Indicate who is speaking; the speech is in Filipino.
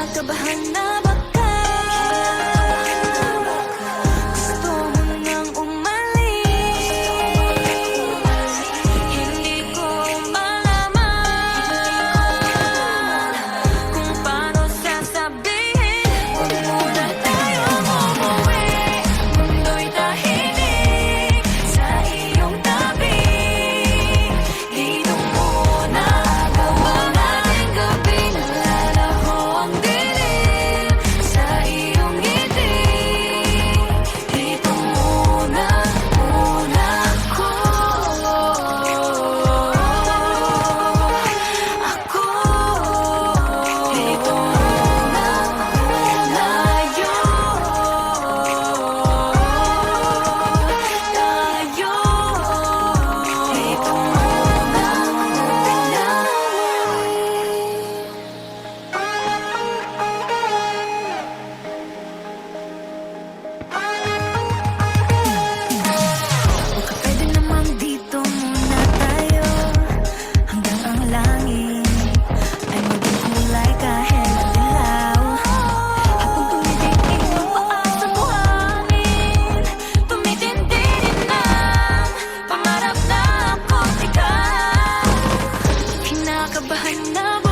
Speaker 1: Kinakabahan na baka gusto mo nang umalis. Hindi ko malaman kung paano sasabihin. Huwag muna tayong umuwi, mundo'y tahimik sa iyong tabi. Dito muna gawa natin gabi, nalalaho ang dilim sa iyong ngiti. Dito muna ako. Dito muna tayo. Dito muna baka pwede naman dito muna tayo hanggang ang langit ay maging kulay kahit dilaw. Habang tumitigil ang paa sa buhangin, tumitindi din ang pangarap na ako't ikaw. Kinakabahan na ba